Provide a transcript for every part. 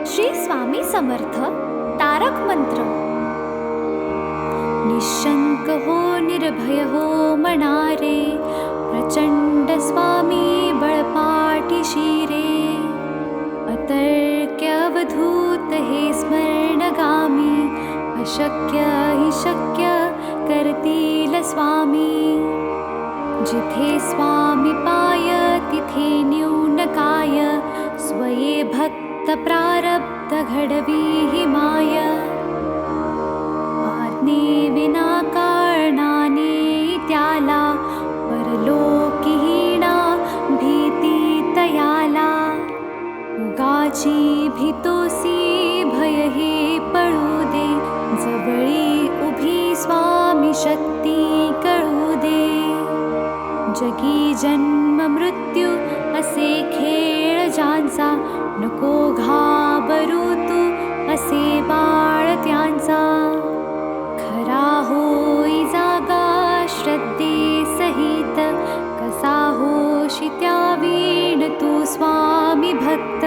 श्री स्वामी समर्थ तारक मंत्र। निशंक हो निर्भय हो मनारे, प्रचंड स्वामी बळपाठी शिरे। अतर्क्य अवधूत हे स्मरणगामी, अशक्य हि शक्य करतील स्वामी। जिथे स्वामी पाय तिथे न्यून काय, स्वये भक्त प्रारब्ध घडवी हि माय। आज्ञे विना कारणाने त्याला, परलोकीहीणा भीती तयाला। उगाची भीतोसी भय हे पळू दे, जवळी उभी स्वामी शक्ती कळू दे। जगी जन्म मृत्यू असे खेळ ज्यांचा, नको घाबरू तू असे बाळ त्यांचा। खरा होई जागा श्रद्धे सहित, कसा होशी त्या वीण तू स्वामी भक्त।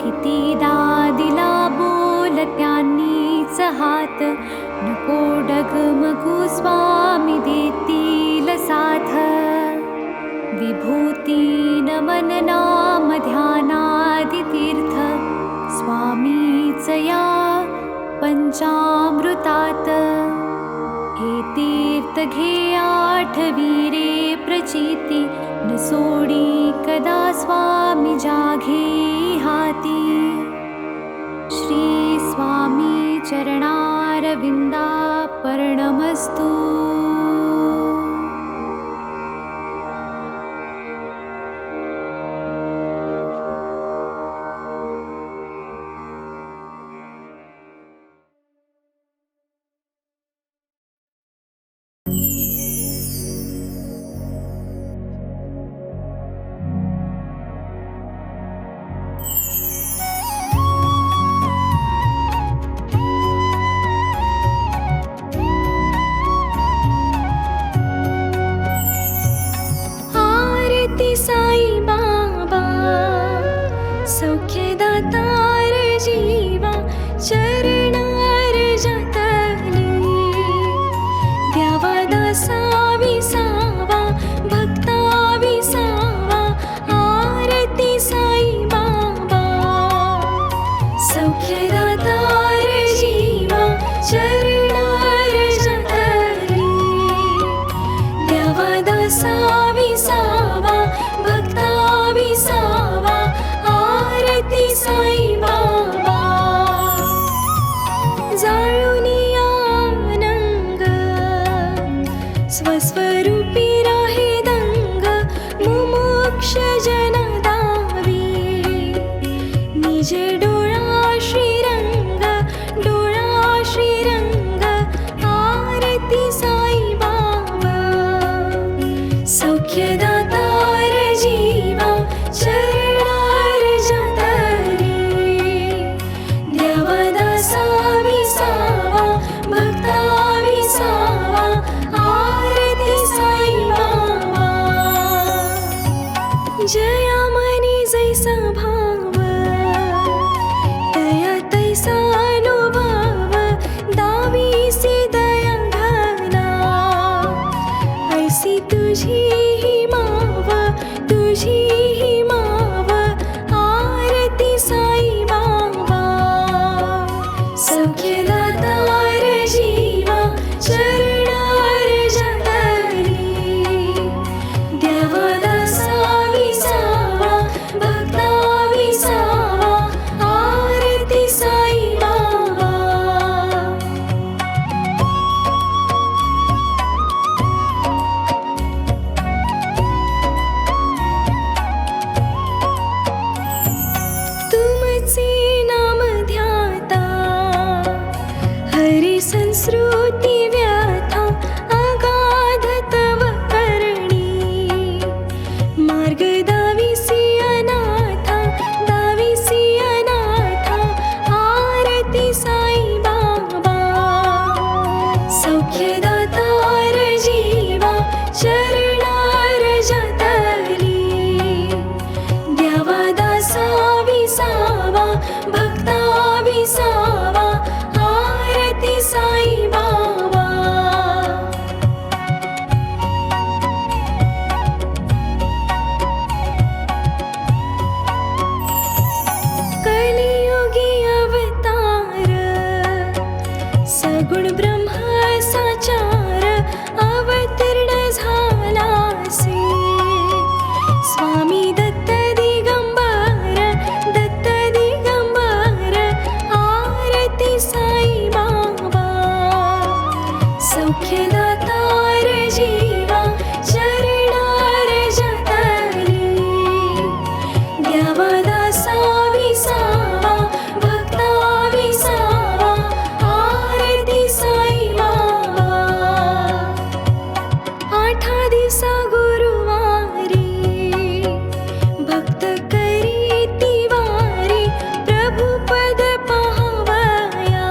कितीदा दिला बोल त्यांनीच हात, नको डगमगू स्वामी देतील साथ। विभूती नमन नाम ध्यानादि तीर्थ, स्वामीच या पंचामृतात। हे तीर्थ घे आठवी रे प्रचिती, न सोडी कदा स्वामी जाघे हाती। श्री स्वामी चरणारविंदा पर्णमस्तु। साई बाबा सौख्यदातार जीवा, चरण अर्जतली द्यावा दासा विसावा, भक्ता विसावा। आरती साई बाबा सौख्यदातार जीवा, चरण अर्जतली द्यावा दासा विसावा, भक्ता विसावा। आरती साई बाबा जाळूनी आनंग, स्वस्वरूपी राहे दंग। मुमुक्ष जन दावी, निजे डोळा श्रीरंग, डोळा श्रीरंग। आरती साई बाबा सौख्यदातार जीवा, चरण अर्जतली द्यावा दासा विसावा, भक्ता विसावा। आरती साई बाबा जया मनी जैसा भाव, भक्ता विसावा आरती साई बाबा. कलियुगी अवतार सगुण ब्रह्म साचार अवतीर्ण झालासे. स्वामी दत्त दिगंबर आरती साई बाबा. सौख्यदातार जीवा चरणार जतली. द्यावा दासा विसावा भक्ता विसावा आरती साई बाबा. आठा दिवसा गुरुवारी भक्त करी तिवारी प्रभु पद पाहावया.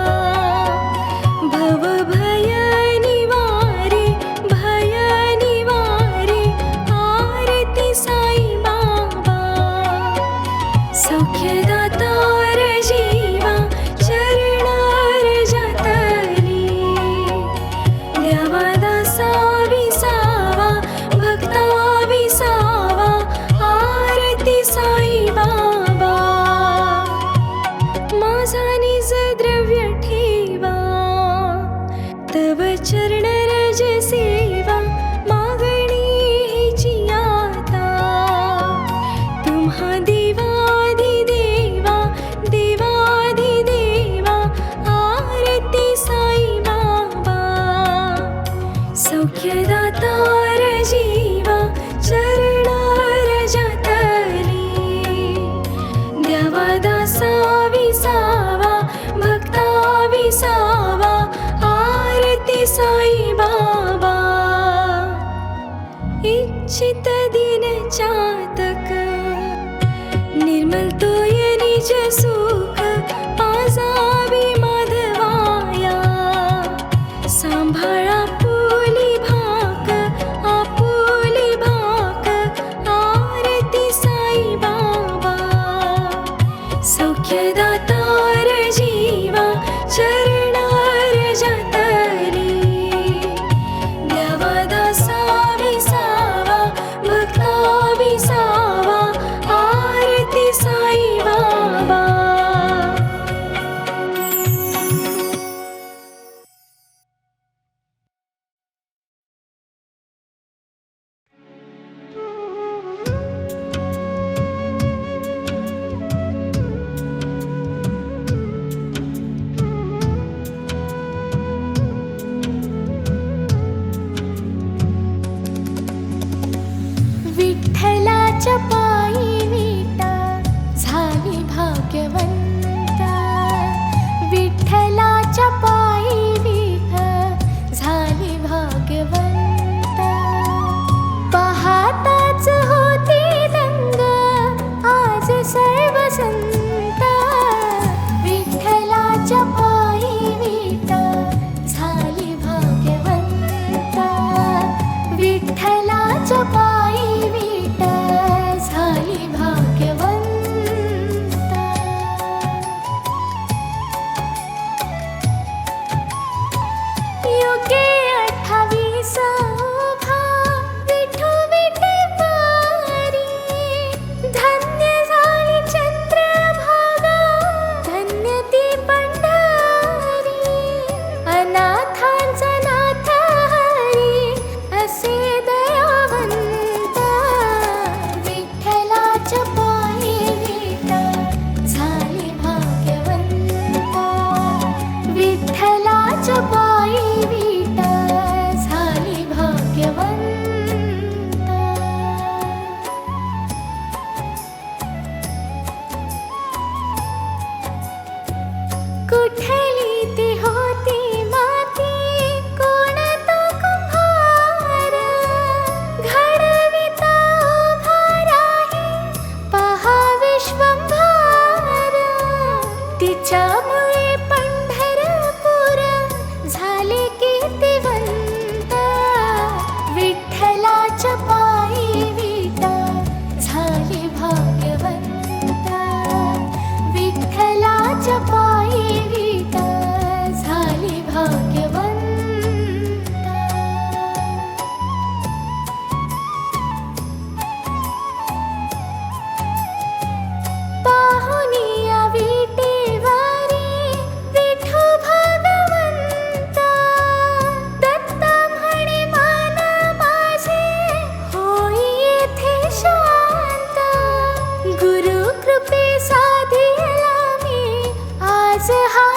भव भय निवारी आरती साई बाबा. सौख्यदातार जीवा चरणार जतली. द्यावा दासा विसावा भक्ता विसावा आरती साई बाबा. माझा निज द्रव्य ठेवा तव चरण रज सेवा. मागणी हिची आता तुम्हा देवाधिदेवा आरती साई बाबा. सौख्यदातार जीवा चरणार जतली. द्यावा दासा विसावा भक्ता विसावा आरती साई बाबा. इच्छित दिन चातक निर्मल तोय निज सुख. पाजावी माधवाया सांभाळा आपुली भाक आरती साई बाबा. सौख्यदातार जीवा चरणार जतली. द्यावा दासा विसावा भक्ता विसावा आरती साई बाबा. विठ्ठलाच्या पायी विटा झाली भाग्यवंता. विठ्ठलाच्या पायी विठा झाली भाग्यवंता. पाहताच होती दंग आज सर्व संता. विठ्ठलाच्या पायी विटा झाली भाग्यवंता. विठ्ठलाच्या पायी विटा झाली भाग्यवंता. योगे 28 उभा विठू विटे पारी. धन्य झाली चंद्रभागा धन्य ती पंढरी. अनाथांचा नाथ हरी असे दयावंता. विठ्ठलाच्या पायी विटा झाली भाग्यवंता. विठ्ठलाच्या पायी विटा झाली भाग्यवंता. कुठली ती होती माती कोण तो कुंभार. घडविता उभा राही पहा विश्वंभर. तिच्यामुळे पंढरपूर झाले कीर्तिवंत. विठ्ठलाच्या पायी विटा झाली भाग्यवंता. विठ्ठल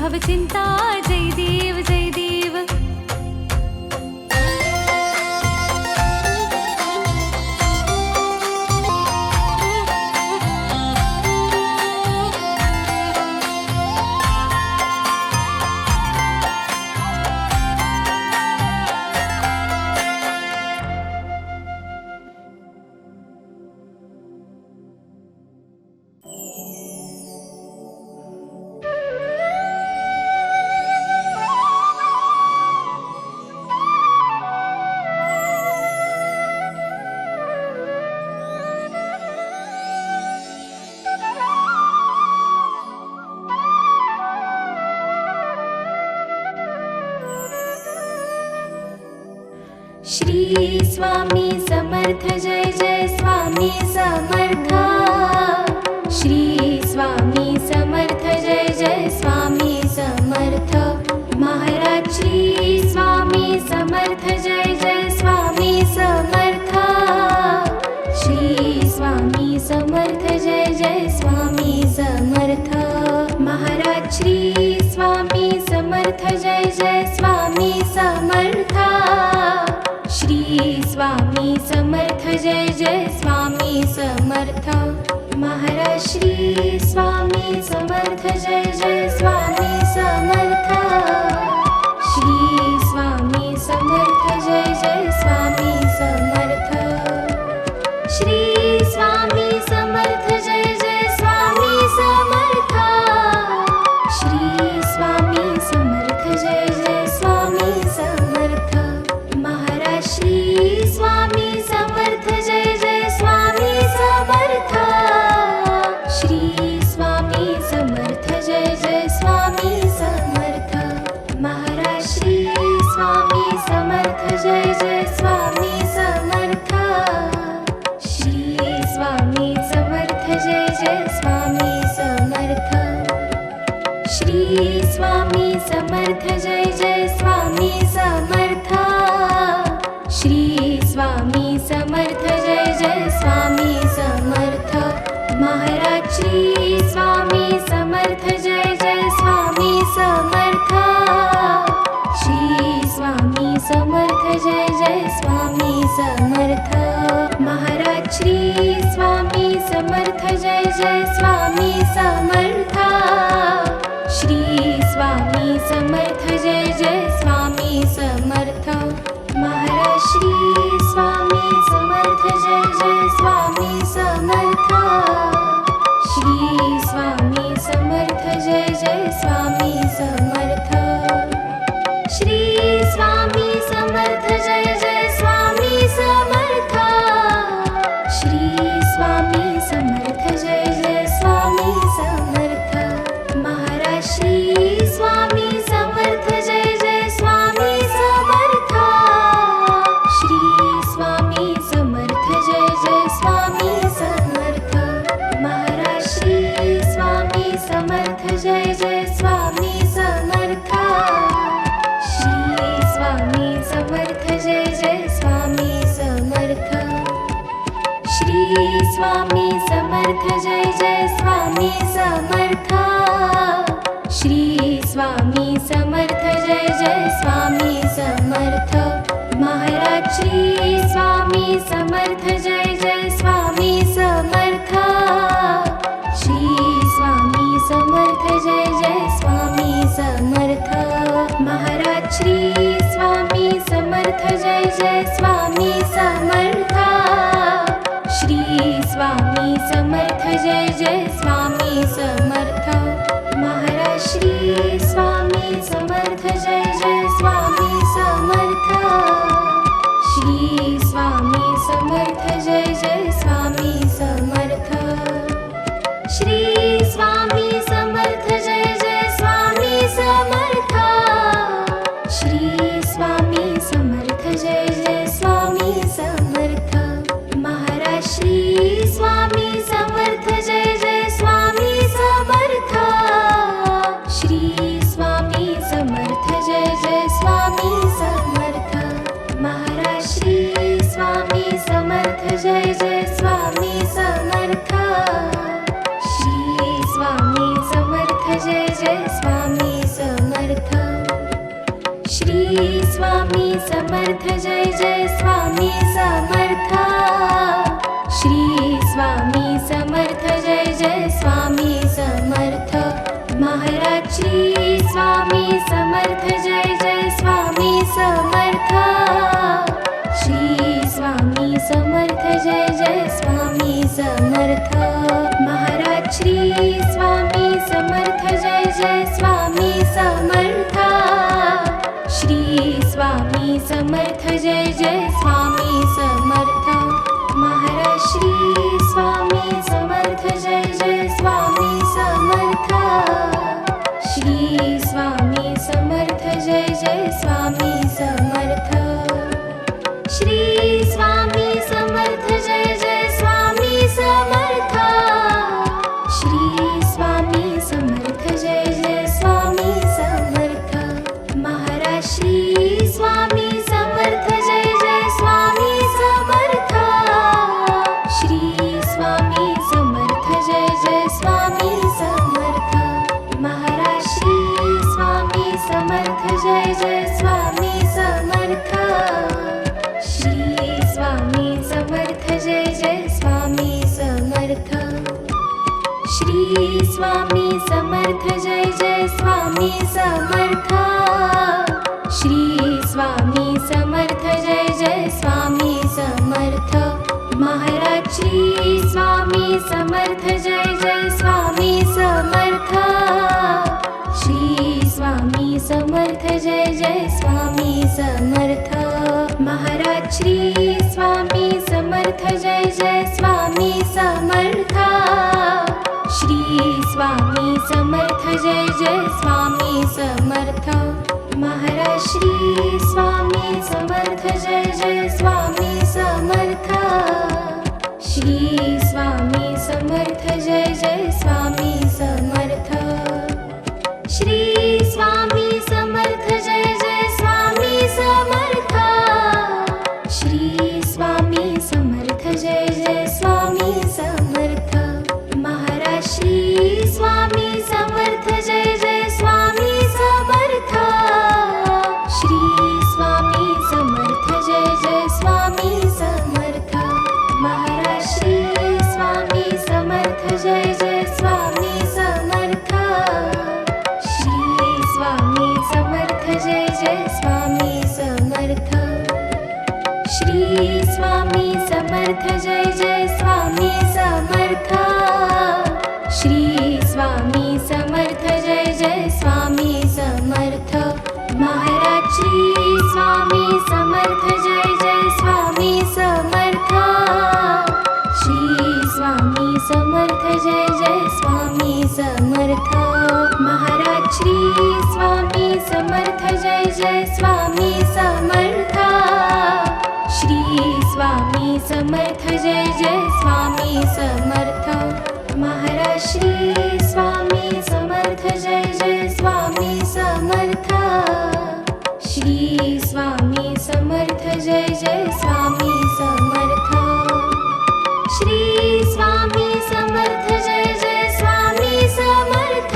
भवचिंता जय देव जय देव। श्री स्वामी समर्थ जय जय स्वामी समर्थ। श्री स्वामी समर्थ जय जय स्वामी समर्थ। महाराज श्री स्वामी समर्थ जय जय स्वामी समर्थ। श्री स्वामी समर्थ जय जय स्वामी समर्थ। महाराज श्री स्वामी समर्थ जय जय स्वामी समर्थ। श्री स्वामी समर्थ जय जय स्वामी समर्थ। महाराज श्री स्वामी समर्थ जय जय स्वामी समर्थ। श्री स्वामी समर्थ जय जय स्वामी समर्थ। श्री स्वामी समर्थ जय जय स्वामी समर्थ। श्री स्वामी समर्थ जय जय स्वामी समर्थ। महाराज श्री स्वामी समर्थ जय जय स्वामी समर्थ। श्री स्वामी समर्थ जय जय स्वामी समर्थ। महाराज श्री स्वामी समर्थ जय जय स्वामी समर्थ। श्री स्वामी समर्थ जय जय स्वामी समर्थ। श्री स्वामी समर्थ जय जय स्वामी समर्थ। श्री स्वामी समर्थ जय जय स्वामी समर्थ। महाराज श्री स्वामी समर्थ जय जय स्वामी समर्थ। श्री स्वामी समर्थ जय जय स्वामी समर्थ। महाराज श्री स्वामी समर्थ जय जय स्वामी समर्थ। श्री स्वामी समर्थ जय जय स्वामी समर्थ। महाराज श्री स्वामी समर्थ जय जय स्वामी समर्थ। श्री स्वामी समर्थ जय जय स्वामी समर्थ। श्री स्वामी समर्थ जय जय स्वामी समर्थ। श्री स्वामी समर्थ जय जय स्वामी समर्थ। महाराज श्री स्वामी समर्थ जय जय स्वामी समर्थ। श्री स्वामी समर्थ जय जय स्वामी समर्थ। महाराज श्री स्वामी समर्थ जय जय स्वामी समर्थ। श्री स्वामी समर्थ जय जय स्वामी समर्थ। श्री स्वामी समर्थ जय जय स्वामी समर्थ। श्री स्वामी समर्थ जय जय स्वामी समर्थ। महाराज श्री स्वामी समर्थ जय जय स्वामी समर्थ। श्री स्वामी समर्थ जय जय स्वामी समर्थ। महाराज श्री स्वामी समर्थ जय जय स्वामी समर्थ। श्री स्वामी समर्थ जय जय स्वामी समर्थ। महाराज श्री स्वामी समर्थ जय जय स्वामी समर्थ। श्री स्वामी समर्थ जय जय स्वामी समर्थ। श्री स्वामी समर्थ जय जय स्वामी समर्थ। श्री स्वामी समर्थ जय जय स्वामी समर्थ। महाराज श्री स्वामी समर्थ जय जय स्वामी समर्थ। श्री स्वामी समर्थ श्री स्वामी समर्थ जय जय स्वामी समर्थ श्री स्वामी समर्थ जय जय स्वामी समर्थ महाराज श्री स्वामी समर्थ जय जय स्वामी समर्थ श्री स्वामी समर्थ जय जय स्वामी समर्थ महाराज श्री स्वामी समर्थ जय जय स्वामी समर्थ श्री स्वामी समर्थ जय जय स्वामी समर्थ महाराज श्री स्वामी समर्थ जय जय स्वामी समर्थ श्री स्वामी समर्थ जय जय स्वामी समर्थ श्री स्वामी समर्थ जय जय स्वामी समर्थ श्री स्वामी समर्थ जय जय स्वामी समर्थ महाराज श्री स्वामी समर्थ जय जय स्वामी समर्थ श्री स्वामी समर्थ जय जय स्वामी समर्थ महाराज श्री स्वामी समर्थ जय जय स्वामी समर्थ श्री स्वामी समर्थ जय जय स्वामी समर्थ श्री स्वामी समर्थ जय जय स्वामी समर्थ श्री स्वामी समर्थ जय जय स्वामी समर्थ महाराज श्री स्वामी समर्थ जय जय स्वामी समर्थ श्री स्वामी समर्थ जय जय स्वामी समर्थ महाराज श्री स्वामी समर्थ जय जय स्वामी समर्थ श्री स्वामी समर्थ जय जय स्वामी समर्थ महाराज श्री स्वामी समर्थ जय जय स्वामी समर्थ श्री स्वामी समर्थ जय जय स्वामी समर्थ श्री स्वामी समर्थ जय जय स्वामी समर्थ श्री स्वामी समर्थ जय जय स्वामी समर्थ महाराज श्री स्वामी समर्थ जय जय स्वामी समर्थ श्री स्वामी समर्थ जय जय स्वामी समर्थ महाराज श्री स्वामी समर्थ जय जय स्वामी समर्थ श्री स्वामी समर्थ जय जय स्वामी समर्थ श्री स्वामी समर्थ जय जय स्वामी समर्थ श्री स्वामी समर्थ जय जय स्वामी समर्थ महाराज श्री स्वामी समर्थ जय जय स्वामी समर्थ श्री स्वामी समर्थ जय जय स्वामी समर्थ महाराज श्री स्वामी समर्थ जय जय स्वामी समर्थ श्री स्वामी समर्थ जय जय स्वामी समर्थ महाराज श्री स्वामी समर्थ जय जय स्वामी समर्थ श्री स्वामी समर्थ जय जय स्वामी समर्थ श्री स्वामी समर्थ जय जय स्वामी समर्थ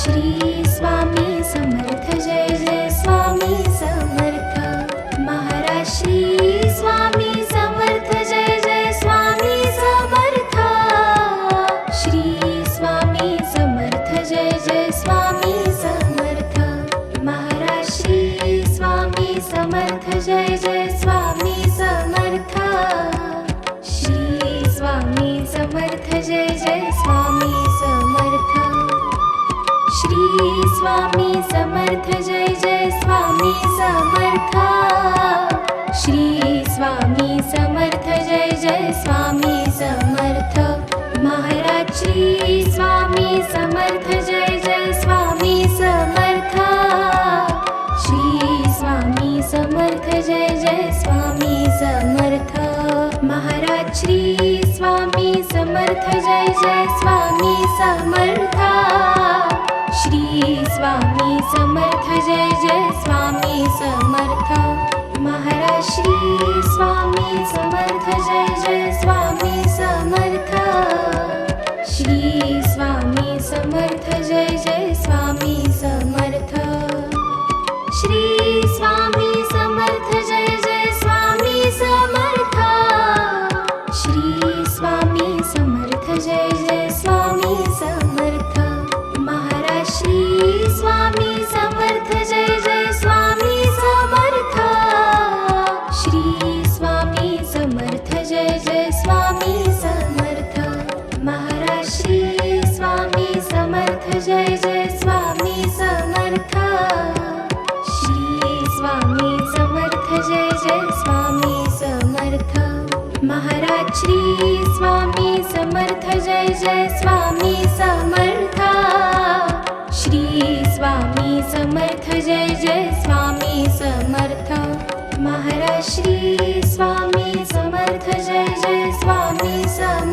श्री स्वामी समर्थ जय जय स्वामी समर्थ महाराज श्री स्वामी समर्थ जय जय स्वामी समर्थ श्री स्वामी समर्थ जय जय स्वामी समर्थ महाराज श्री स्वामी समर्थ जय जय स्वामी समर्थ श्री स्वामी समर्थ जय जय स्वामी समर्थ श्री स्वामी समर्थ जय जय स्वामी समर्थ श्री स्वामी समर्थ जय जय स्वामी समर्थ महाराज श्री स्वामी समर्थ जय जय स्वामी समर्थ श्री स्वामी समर्थ जय जय स्वामी समर्थ महाराज श्री स्वामी समर्थ जय जय स्वामी समर्थ श्री स्वामी समर्थ जय जय स्वामी समर्थ महाराज श्री स्वामी समर्थ जय जय स्वामी समर्थ श्री स्वामी समर्थ जय जय स्वामी समर्थ श्री स्वामी समर्थ जय जय स्वामी समर्थ श्री स्वामी समर्थ जय जय स्वामी समर्थ महाराज श्री स्वामी समर्थ जय जय स्वामी समर्थ श्री स्वामी समर्थ जय जय स्वामी समर्थ महाराज श्री स्वामी समर्थ जय जय स्वामी समर्थ श्री स्वामी समर्थ जय जय स्वामी समर्थ महाराज श्री स्वामी समर्थ जय जय स्वामी समर्थ श्री स्वामी समर्थ जय जय स्वामी समर्थ महाराज श्री स्वामी समर्थ जय जय स्वामी समर्थ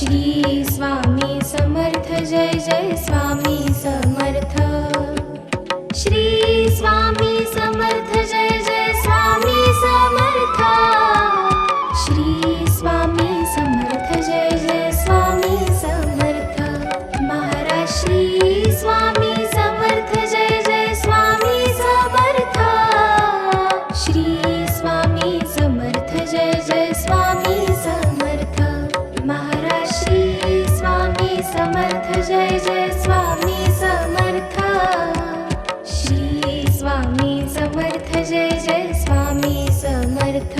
श्री स्वामी समर्थ जय जय स्वामी समर्थ श्री स्वामी समर्थ जय जय स्वामी समर्थ श्री स्वामी समर्थ जय जय स्वामी समर्थ महाराज श्री स्वामी समर्थ जय जय स्वामी समर्थ श्री स्वामी समर्थ जय जय स्वामी समर्थ महाराज श्री स्वामी समर्थ जय जय स्वामी समर्थ श्री स्वामी समर्थ जय जय स्वामी समर्थ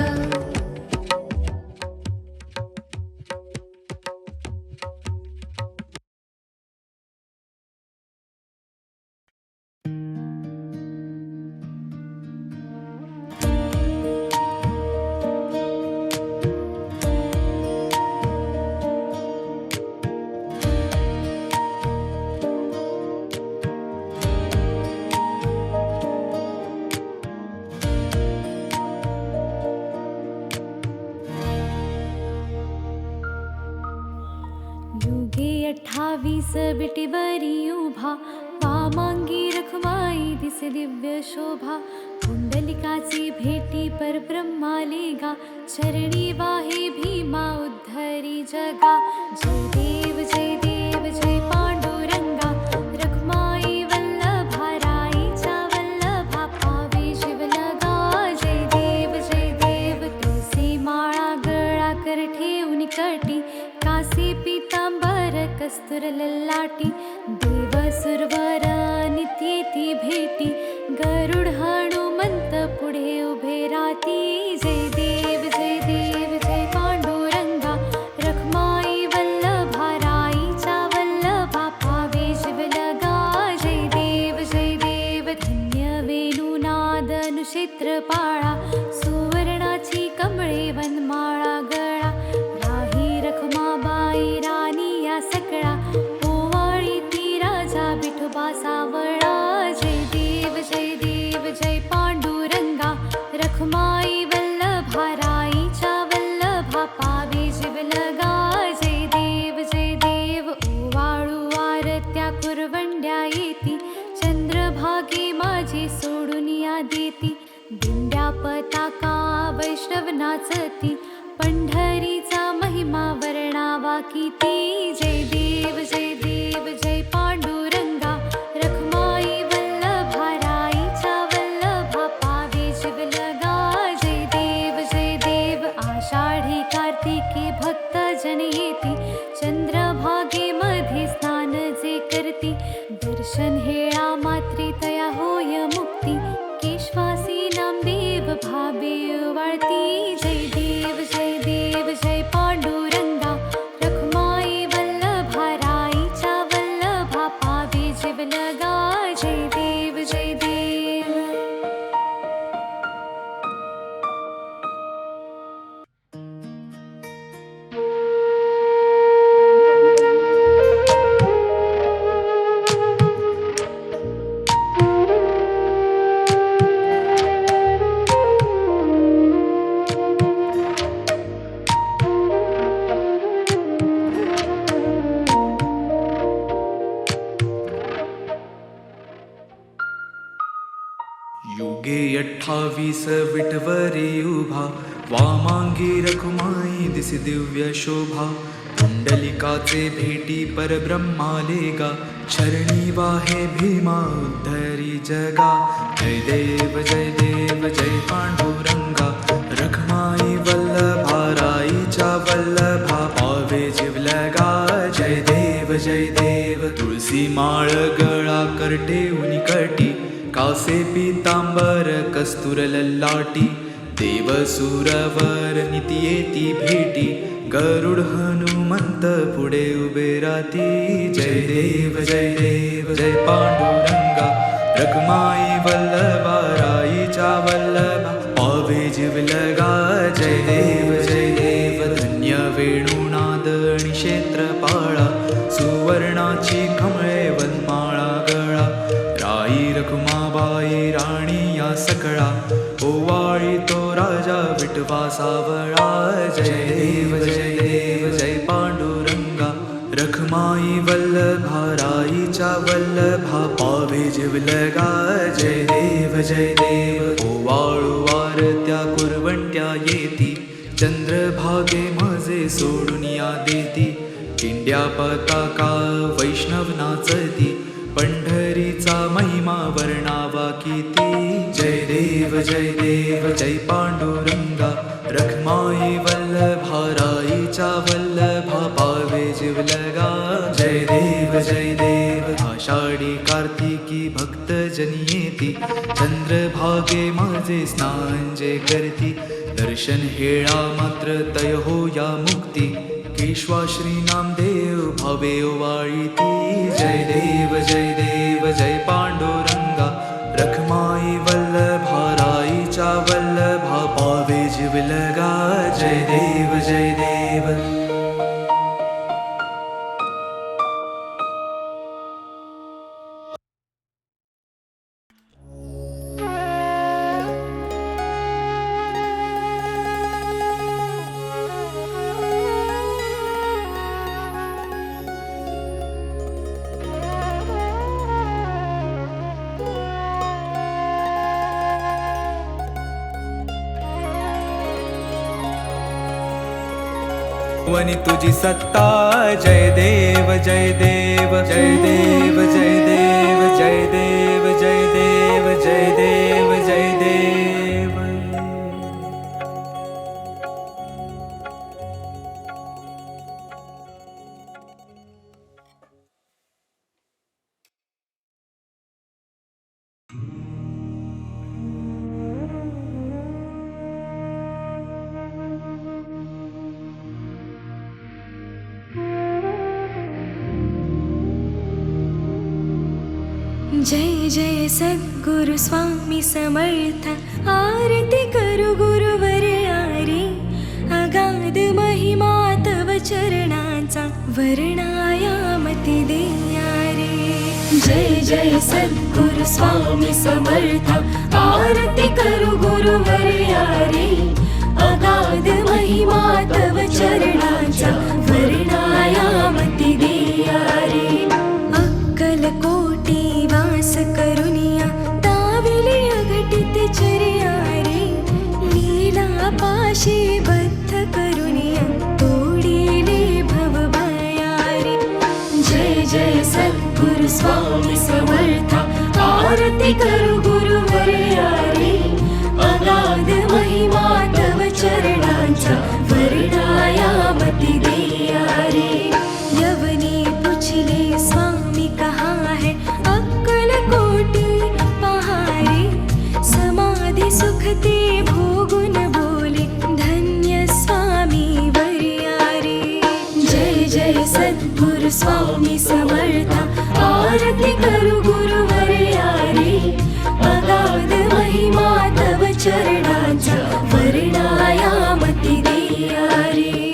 युगे 28 बिटीवरी उभा वामांगी रखमाई दिसे दिव्य शोभा कुंडलिकाची भेटी परब्रह्मालिगा चरणी वाहे भीमा उद्धरी जगा जय देव जय पांडुरंगा रखमाई वल्लभा राईच्या वल्लभा पावे शिवलगा जय देव तुळसी माळा गळा कर ठेवून कटी कासे पीतांबर कस्तुर ललाटी देव सुरवर नित्येती भेटी गरुड हनुमंत पुढे उभे राती जय देव जय पांडुरंगा रखमाई वल्लभा राईच्या वल्लभा पावे शिवलगा जय देव धन्य वेणुनाद अनुक्षेत्रपाळा सुवर्णाची कमळे वनमाळा गळा राही रखमाबाई राणी या सकळा ओवाळी ती राजा विठोबा सावळा जय देव जय पांडुरंगा रखमाई वल्लभा राईच्या वल्लभा पावे शिवलगा जय देव ओवाळू आरत्या कुरवंड्या येती चंद्रभागी माझी सोडून या देती दिंड्या पताका वैष्णव नाचती पंढरीचा महिमा वर्णावा किती जय देव जय पांडुरंगा रखमाई वल्लभा राईच्या वल्लभा पावे शिवलगा जय देव आषाढी कार्तिकी भक्त जन येती चंद्रभागे मध्ये स्नान जे करती दर्शन हेळा मात्री तया होय मुक्ती केशवासी नामदेव भावे वाळती जय देव जय पांडुरंगा रखमाई वल्लभा राईच्या वल्लभा पावे शिवलगा जय देव युगे 28 विठवरी उभा वामांगी रखुमाई दिसी दिव्य शोभा पुंडलिकाचे भेटी परब्रह्मालेगा शरणी वाहे भीमा उद्धरी जगा. जय देव जय पांडुरंगा. रखमाई वल्लभा राईच्या वल्लभा पावे जिवलगा. जय देव तुळसी माळ गळा करटे उनिकटी. कासे पीतांबर कस्तूर ललाटी. देव सुरवर निती येती भेटी. गरुड हनुमंत पुढे उभे राती. जय देव जय पांडुरंगा. रखमाई वल्लभा राईच्या वल्लभा पावे जिवलगा. जय देव धन्य वेणुनाद आणि क्षेत्रपाळा. सुवर्णाची कमळे वनमाळा गळा. राई रखुमाबाई राणी या सकळा. ओवाळी तो राजा विठवा सावळा. जय देव जय पांडुरंगा. रखमाई वल्लभा राईच्या वल्लभा पावे जिवलगा. जय देव ओवाळू वारत्या कुरवंट्या येती. चंद्रभागे माझे सोडून या देती. किंड्या पताका वैष्णव नाचती. पंढरीचा महिमा वर्णावा किती. जय देव जय पांडुरंगा. रखमाई वल्लभा राईच्या वल्लभा पावे जिवलगा. जय देव आषाढी कार्तिकी भक्त जनी येती. चंद्रभागे माझे स्नान जे करती. दर्शन हेळा मात्र तय हो या मुक्ती. केशवा श्री नामदेव भावे ओवाळीती. जय देव जय पांडुरंगा. रखमाई वल्लभा राईच्या वल्लभा पावे जिवलगा. जय देव वनी तुझी सत्ता. जय देव जय देव जय देव जय देव जय देव जय देव जय देव जय देव. जय जय सद्गुरु स्वामी समर्थ. आरती करू गुरुवर यारी. अगाध महिमा तव चरणाचा वर्णायामती देया रे. जय जय सद्गुरु स्वामी समर्थ. आरती करू गुरुवर यारी. अगाध महिमा तव चरणाचा वर्णायामती देया रे. अक्कलकोटी वास करुनिया. दाविले अघटित चर्या रे. लीला पाशी बद्ध करुनिया. तोडिले भवभया रे. जय जय सद्गुरु स्वामी समर्थ. आरती करू गुरुवर यारी. अगाध महिमा तव चरणाचा वर्णायामती देया रे. यवनी पुछले स्वामी कहाँ है. अक्कलकोटी पहारे. समाधि सुखते भोगुन बोले. धन्य स्वामी वरिया रे. जय जय सद्गुरु स्वामी समर्थ. आरती करू गुरुवर यारी. अगाध महिमा तव चरणाचा वर्णायामती देया रे.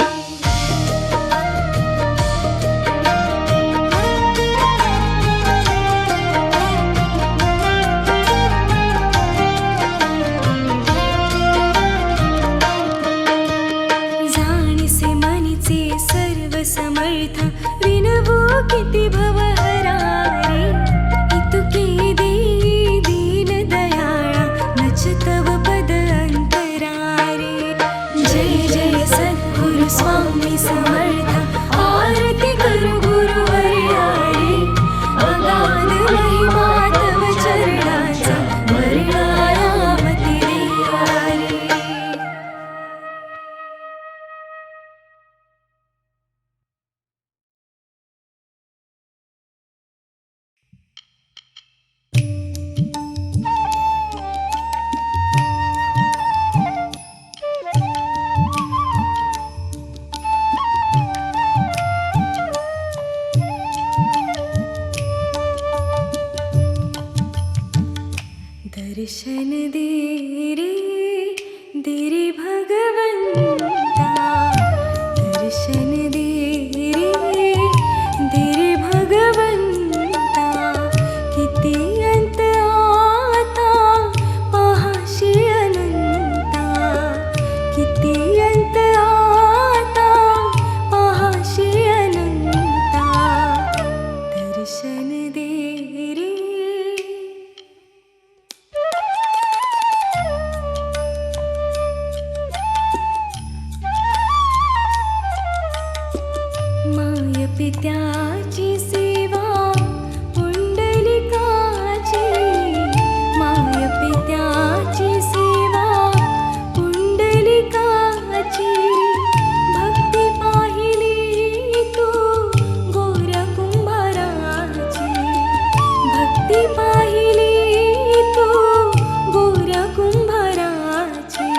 जाणसे मनीचे सर्व समर्थ. विनवू किती भवहरा रे. दर्शन दे रे भगवंता, दर्शन दे रे भगवंता, किती अंत आता पाहाशी अनंता, किती अंत आता पाहाशी अनंता, दर्शन दे रे. माय पित्याची सेवा पुंडलिकाची, माय पित्याची सेवा पुंडलिकाची, भक्ती पाहिली तू गोऱ्या कुंभाराची, भक्ती पाहिली तू गोऱ्या कुंभाराची,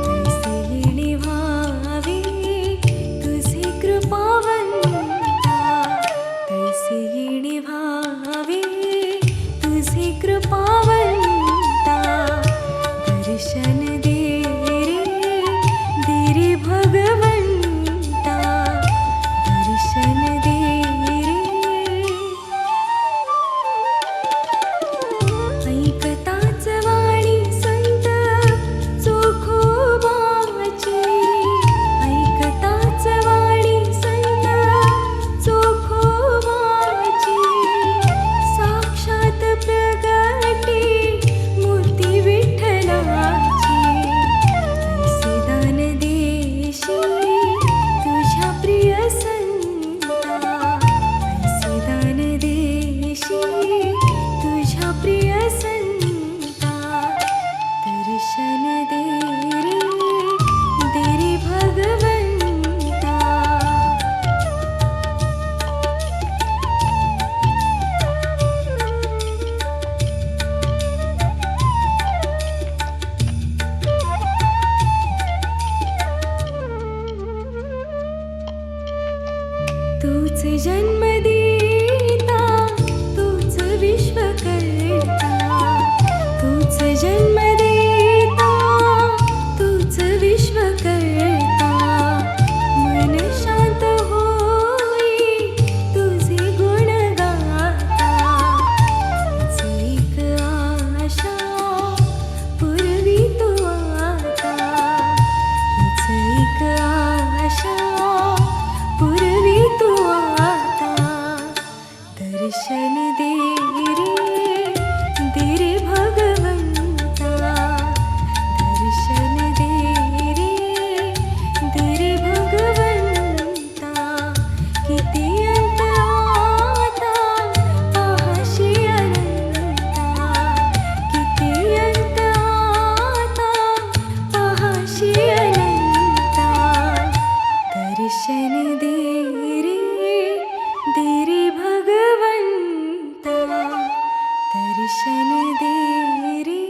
तैसे येणे व्हावे तुझे कृपावंता, तैसे येणे व्हावे तुझे कृपावंता, दर्शन दे रे भगवंता, दर्शन दे रे. ऐकताच वाणी संत चोखोबाची, ऐकताच वाणी संत चोखोबाची, साक्षात प्रगटी मूर्ती विठ्ठलाची, ऐसे दान देशी तुझ्या प्रिय संता, ऐसे दान देशी तुझ्या प्रिय संता, दर्शन दे रे भगवंता. तूच जन्म देता, तूच विश्व करता, तूच जन्म देता, तूच विश्व करता, मन शांत होई तुझे गुण गाता, हीच एक आशा पूर्वी तू आता, हीच एक आशा पूर्वी तू आता, दर्शन दे रे भगवंता, दर्शन दे रे भगवंता, किती अंत आता पाहाशी अनंता, किती अंत आता पाहाशी अनंता, दर्शन दे रे भगवंता, दर्शन दे रे.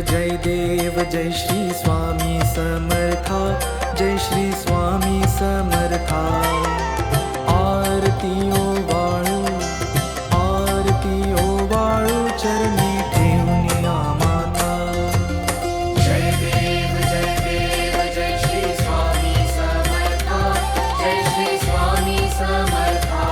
जय देव जय श्री स्वामी समर्था, जय श्री स्वामी समर्था. आरती ओवाळू चरणी ठेवून माता. जय देव जय श्री स्वामी समर्था, जय श्री स्वामी समर्था.